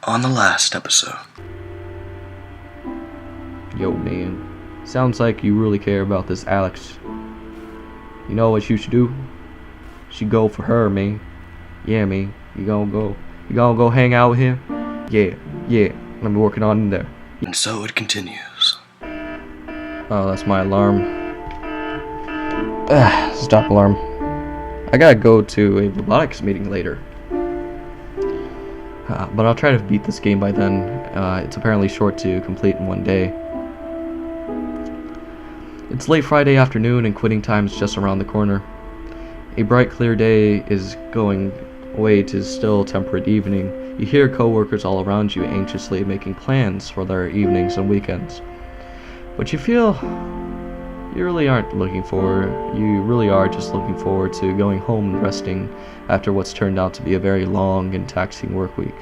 On the last episode. Yo, man. Sounds like you really care about this Alex. You know what you should do? You should go for her, man. Yeah, man. You gonna go hang out with him? Yeah. Let me working on in there. And so it continues. Oh, that's my alarm. Stop alarm. I gotta go to a robotics meeting later. But I'll try to beat this game by then. It's apparently short to complete in one day. It's late Friday afternoon and quitting time is just around the corner. A bright clear day is going away to still temperate evening. You hear coworkers all around you anxiously making plans for their evenings and weekends. But you feel you really are just looking forward to going home and resting after what's turned out to be a very long and taxing work week.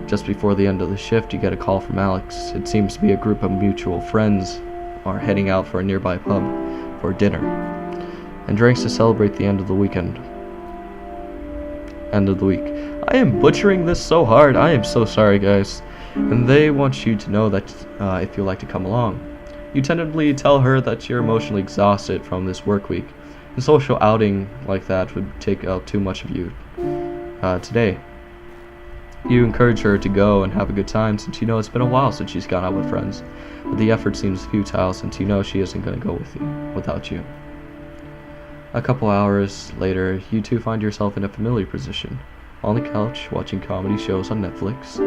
Just before the end of the shift, you get a call from Alex. It seems to be a group of mutual friends are heading out for a nearby pub for dinner and drinks to celebrate the end of the week. I am butchering this so hard. I am so sorry, guys. And they want you to know that if you'd like to come along. You tentatively tell her that you're emotionally exhausted from this work week. A social outing like that would take out too much of you today. You encourage her to go and have a good time since you know it's been a while since she's gone out with friends. But the effort seems futile since you know she isn't going to go without you. A couple hours later, you two find yourself in a familiar position. On the couch, watching comedy shows on Netflix.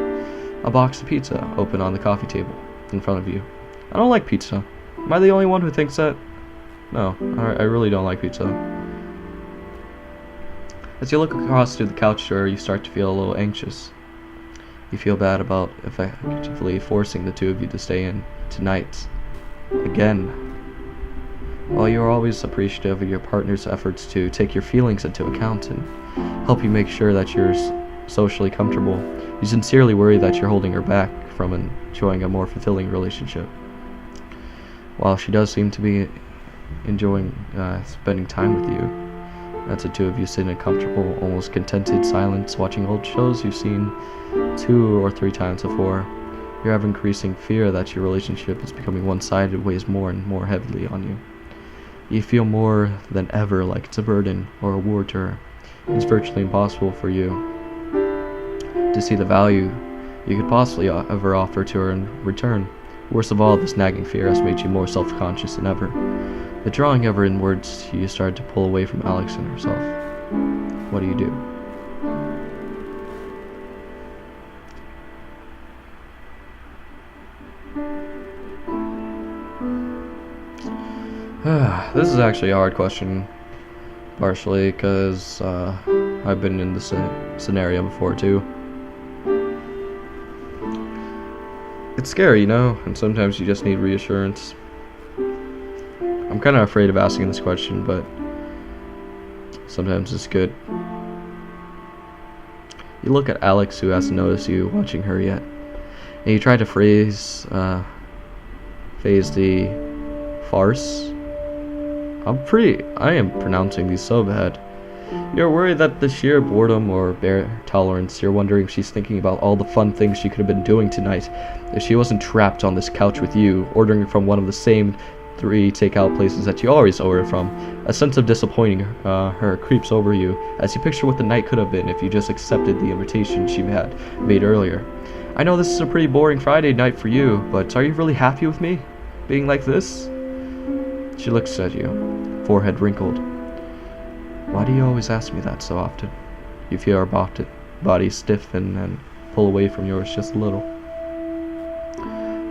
A box of pizza open on the coffee table in front of you. I don't like pizza. Am I the only one who thinks that? No, I really don't like pizza. As you look across to the couch drawer, you start to feel a little anxious. You feel bad about effectively forcing the two of you to stay in tonight. Again. While you're always appreciative of your partner's efforts to take your feelings into account and help you make sure that you're socially comfortable, you sincerely worry that you're holding her back from enjoying a more fulfilling relationship. While she does seem to be enjoying spending time with you, as the two of you sit in a comfortable, almost contented silence watching old shows you've seen 2 or 3 times before, you have increasing fear that your relationship is becoming one-sided, weighs more and more heavily on you. You feel more than ever like it's a burden or a war to her. It's virtually impossible for you to see the value you could possibly ever offer to her in return. Worst of all, this nagging fear has made you more self-conscious than ever. Withdrawing ever inwards, you start to pull away from Alex and herself. What do you do? This is actually a hard question, partially because I've been in this scenario before too. It's scary, you know, and sometimes you just need reassurance. I'm kind of afraid of asking this question, but sometimes it's good. You look at Alex, who hasn't noticed you watching her yet, and you try to phase the farce. I am pronouncing these so bad. You're worried that the sheer boredom or bare tolerance, you're wondering if she's thinking about all the fun things she could have been doing tonight if she wasn't trapped on this couch with you, ordering from one of the same 3 takeout places that you always order from. A sense of disappointing her creeps over you as you picture what the night could have been if you just accepted the invitation she had made earlier. I know this is a pretty boring Friday night for you, but are you really happy with me being like this? She looks at you, forehead wrinkled. Why do you always ask me that so often? You feel her body stiffen and pull away from yours just a little.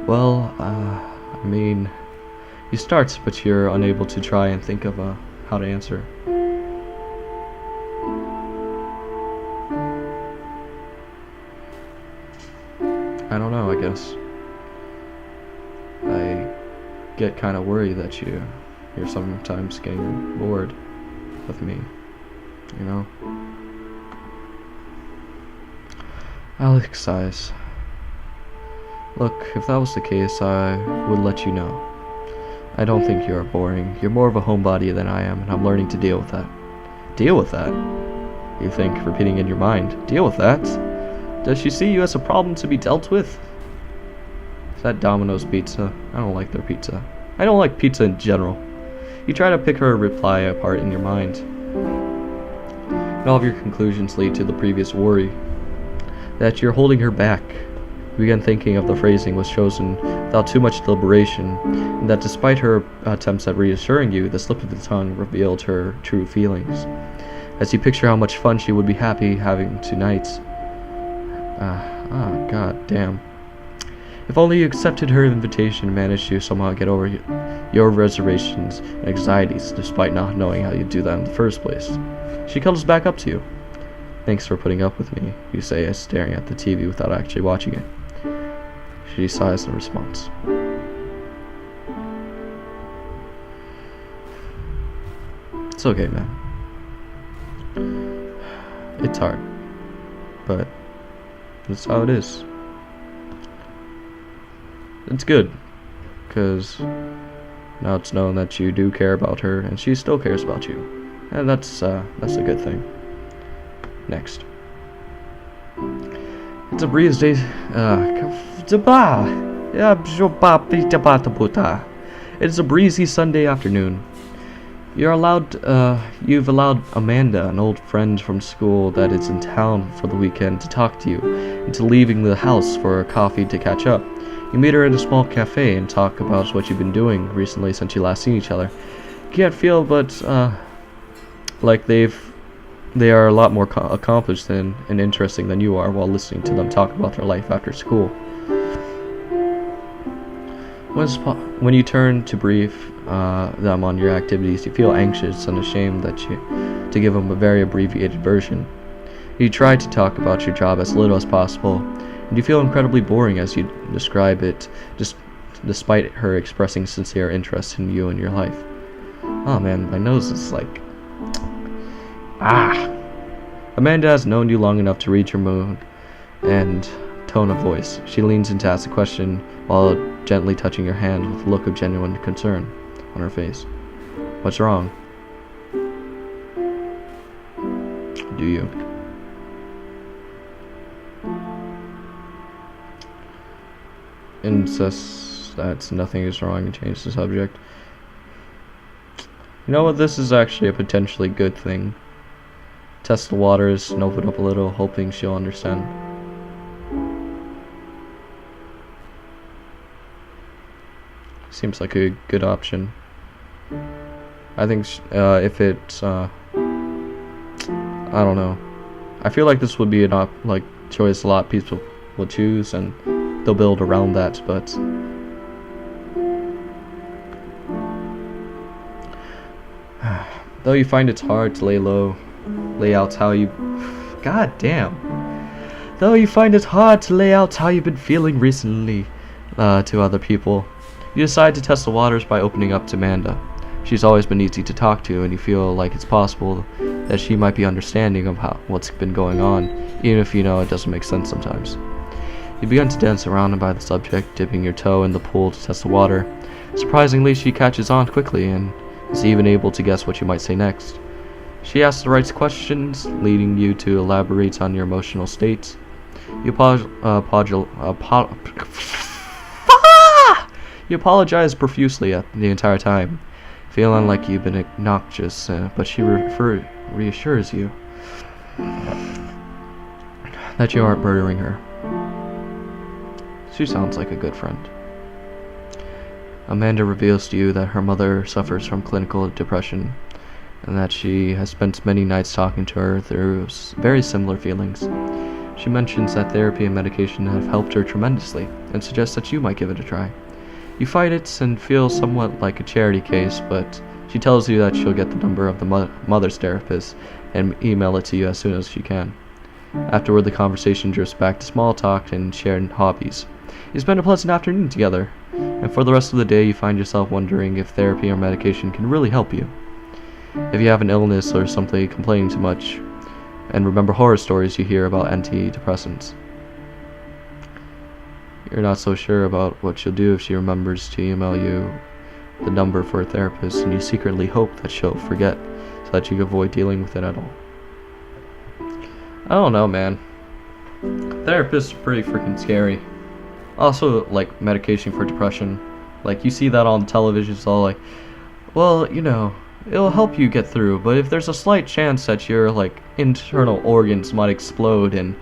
Well, you start, but you're unable to try and think of how to answer. I don't know, I guess. I get kind of worried that you're sometimes getting bored with me, you know? Alex sighs. Look, if that was the case, I would let you know. I don't think you're boring. You're more of a homebody than I am, and I'm learning to deal with that. Deal with that? You think, repeating in your mind, deal with that? Does she see you as a problem to be dealt with? Is that Domino's pizza? I don't like their pizza. I don't like pizza in general. You try to pick her reply apart in your mind. And all of your conclusions lead to the previous worry, that you're holding her back. You begin thinking of the phrasing was chosen without too much deliberation, and that despite her attempts at reassuring you, the slip of the tongue revealed her true feelings. As you picture how much fun she would be happy having tonight. God damn. If only you accepted her invitation and managed to somehow get over your reservations and anxieties, despite not knowing how you'd do that in the first place. She cuddles back up to you. Thanks for putting up with me, you say as staring at the TV without actually watching it. She sighs in response. It's okay, man. It's hard, but that's how it is. It's good, because now it's known that you do care about her, and she still cares about you, and that's a good thing. Next, it's a breeze day. It's a breezy Sunday afternoon. You've allowed Amanda, an old friend from school that is in town for the weekend, to talk to you into leaving the house for a coffee to catch up. You meet her at a small cafe and talk about what you've been doing recently since you last seen each other. You can't feel but like they are a lot more accomplished and interesting than you are while listening to them talk about their life after school. When you turn to brief them on your activities, you feel anxious and ashamed to give them a very abbreviated version. You try to talk about your job as little as possible, and you feel incredibly boring as you describe it, despite her expressing sincere interest in you and your life. Oh man, my nose is like... Amanda has known you long enough to read your mood and tone of voice. She leans in to ask a question while gently touching your hand with a look of genuine concern on her face. What's wrong? Do you? Insists that nothing is wrong and change the subject. You know what? This is actually a potentially good thing. Test the waters, snow it up a little, hoping she'll understand. Seems like a good option. I think if it's I don't know. I feel like this would be an choice a lot of people will choose, and they'll build around that. But though you find it's hard to lay out how you... God damn. Though you find it hard to lay out how you've been feeling recently to other people, you decide to test the waters by opening up to Amanda. She's always been easy to talk to, and you feel like it's possible that she might be understanding of what's been going on, even if you know it doesn't make sense sometimes. You begin to dance around by the subject, dipping your toe in the pool to test the water. Surprisingly, she catches on quickly and is even able to guess what you might say next. She asks the right questions, leading you to elaborate on your emotional states. You apologize profusely the entire time, feeling like you've been obnoxious, but she reassures you that you aren't murdering her. She sounds like a good friend. Amanda reveals to you that her mother suffers from clinical depression, and that she has spent many nights talking to her through very similar feelings. She mentions that therapy and medication have helped her tremendously, and suggests that you might give it a try. You fight it and feel somewhat like a charity case, but she tells you that she'll get the number of the mother's therapist and email it to you as soon as she can. Afterward, the conversation drifts back to small talk and shared hobbies. You spend a pleasant afternoon together, and for the rest of the day you find yourself wondering if therapy or medication can really help you. If you have an illness or simply complaining too much, and remember horror stories you hear about antidepressants. You're not so sure about what she'll do if she remembers to email you the number for a therapist, and you secretly hope that she'll forget so that you can avoid dealing with it at all. I don't know, man. Therapists are pretty freaking scary. Also, like, medication for depression. Like, you see that on television, it's all like, well, you know, it'll help you get through, but if there's a slight chance that your, like, internal organs might explode and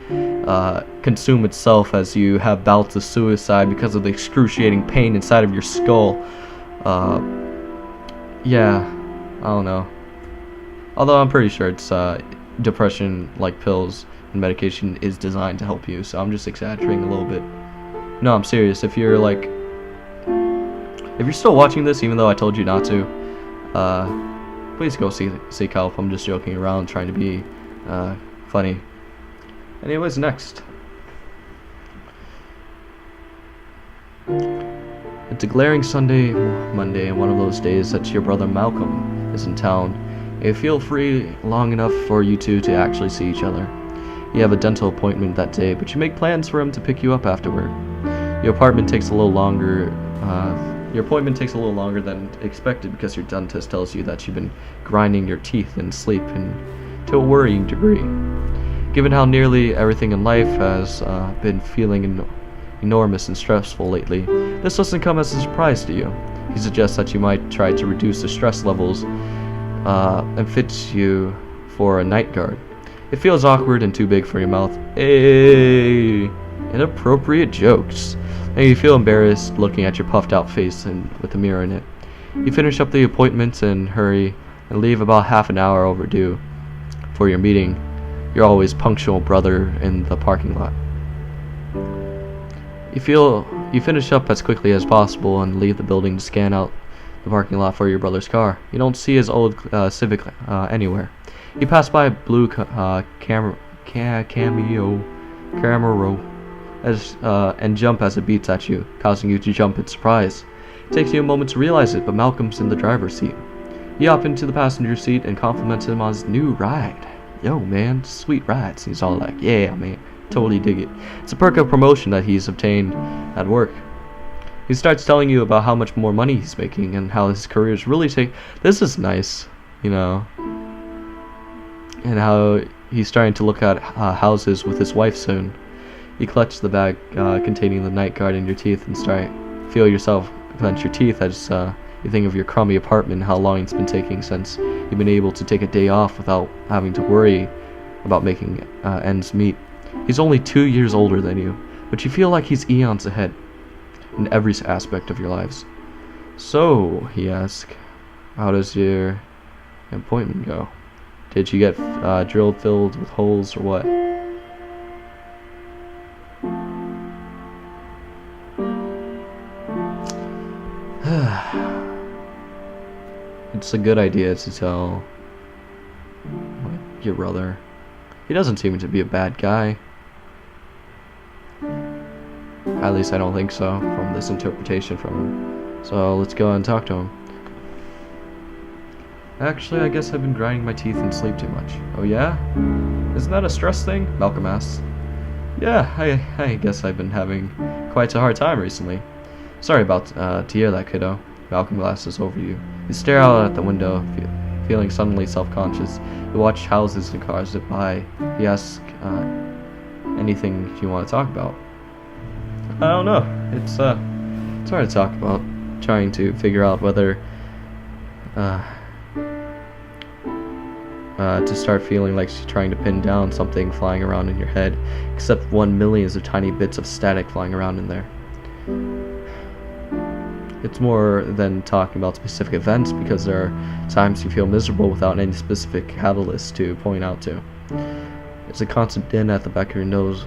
consume itself as you have bouts of suicide because of the excruciating pain inside of your skull, yeah, I don't know. Although I'm pretty sure it's, depression, like pills and medication, is designed to help you, so I'm just exaggerating a little bit. No, I'm serious. If you're still watching this, even though I told you not to, please go seek help. I'm just joking around, trying to be funny. Anyways, next. It's a glaring Monday, and one of those days that your brother Malcolm is in town. You feel free long enough for you two to actually see each other. You have a dental appointment that day, but you make plans for him to pick you up afterward. Your appointment takes a little longer than expected because your dentist tells you that you've been grinding your teeth in sleep and to a worrying degree. Given how nearly everything in life has been feeling enormous and stressful lately, this doesn't come as a surprise to you. He suggests that you might try to reduce the stress levels and fits you for a night guard. It feels awkward and too big for your mouth. Hey, inappropriate jokes. And you feel embarrassed looking at your puffed out face and with the mirror in it. You finish up the appointment and hurry and leave about half an hour overdue for your meeting. Your always punctual brother in the parking lot. You finish up as quickly as possible and leave the building to scan out the parking lot for your brother's car. You don't see his old Civic anywhere. You pass by a blue Camaro and jump as it beats at you, causing you to jump in surprise. It takes you a moment to realize it, but Malcolm's in the driver's seat. You hop into the passenger seat and compliment him on his new ride. Yo, man, sweet rides. He's all like, yeah, man, totally dig it. It's a perk of promotion that he's obtained at work. He starts telling you about how much more money he's making and how his career is really this is nice, you know, and how he's starting to look at houses with his wife soon. You clutch the bag containing the night guard in your teeth and feel yourself clench your teeth as you think of your crummy apartment and how long it's been taking since you've been able to take a day off without having to worry about making ends meet. He's only 2 years older than you, but you feel like he's eons ahead in every aspect of your lives. So, he asks, how does your appointment go? Did you get drilled filled with holes or what? It's a good idea to tell your brother. He doesn't seem to be a bad guy. At least I don't think so, from this interpretation from him. So let's go and talk to him. Actually, I guess I've been grinding my teeth and sleep too much. Oh yeah? Isn't that a stress thing? Malcolm asks. Yeah, I guess I've been having quite a hard time recently. Sorry about to hear that, kiddo. Malcolm glances over you. You stare out at the window, feeling suddenly self-conscious. You watch houses and cars zip by. He asks anything you want to talk about. I don't know. It's hard to talk about. Trying to figure out whether to start feeling like she's trying to pin down something flying around in your head, except millions of tiny bits of static flying around in there. It's more than talking about specific events, because there are times you feel miserable without any specific catalyst to point out to. It's a constant din at the back of your nose,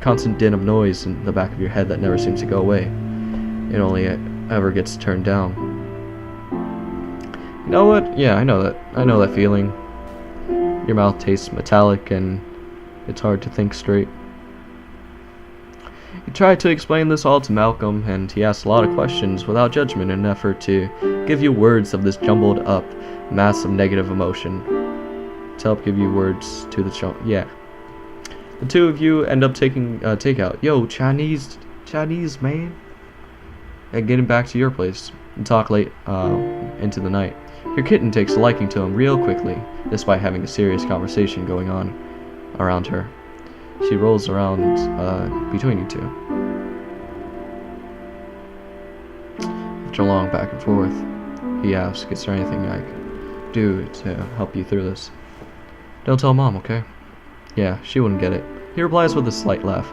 constant din of noise in the back of your head that never seems to go away. It only ever gets turned down. You know what? Yeah, I know that feeling. Your mouth tastes metallic and it's hard to think straight. You try to explain this all to Malcolm, and he asks a lot of questions without judgment in an effort to give you words of this jumbled up mass of negative emotion. To help give you words to the yeah. The two of you end up taking takeout. Yo, Chinese man. And getting back to your place and talk late into the night. Your kitten takes a liking to him real quickly, despite having a serious conversation going on around her. She rolls around between you two. After a long back and forth, he asks, is there anything I can do to help you through this? Don't tell Mom, okay? Yeah, she wouldn't get it. He replies with a slight laugh.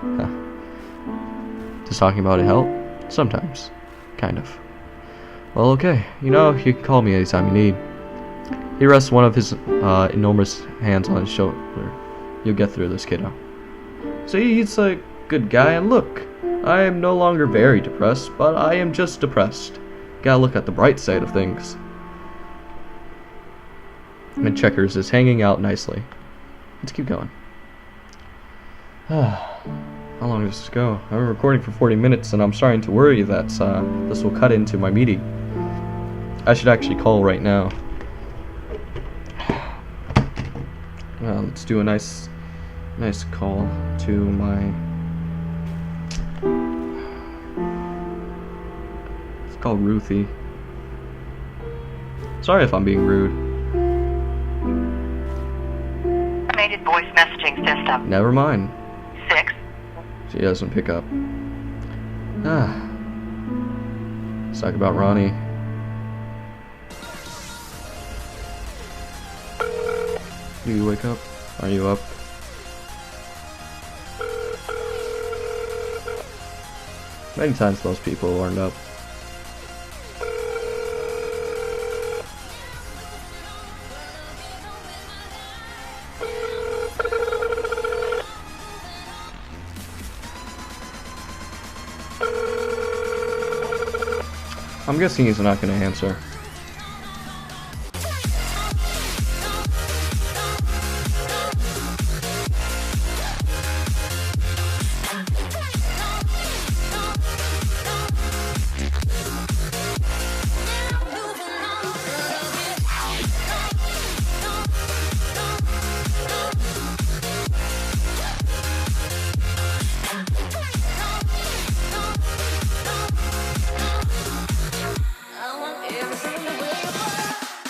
Does talking about it help? Sometimes. Kind of. Well, okay. You know, you can call me anytime you need. He rests one of his enormous hands on his shoulder. You'll get through this, kiddo. See, he's a good guy, and look, I am no longer very depressed, but I am just depressed. Gotta look at the bright side of things. And Checkers is hanging out nicely. Let's keep going. How long does this go? I've been recording for 40 minutes, and I'm starting to worry that this will cut into my meeting. I should actually call right now. Let's do a nice call to my... Let's call Ruthie. Sorry if I'm being rude. Automated voice messaging system. Never mind. 6. She doesn't pick up. Let's talk about Ronnie. Do you wake up? Are you up? Many times most people aren't up. I'm guessing he's not going to answer.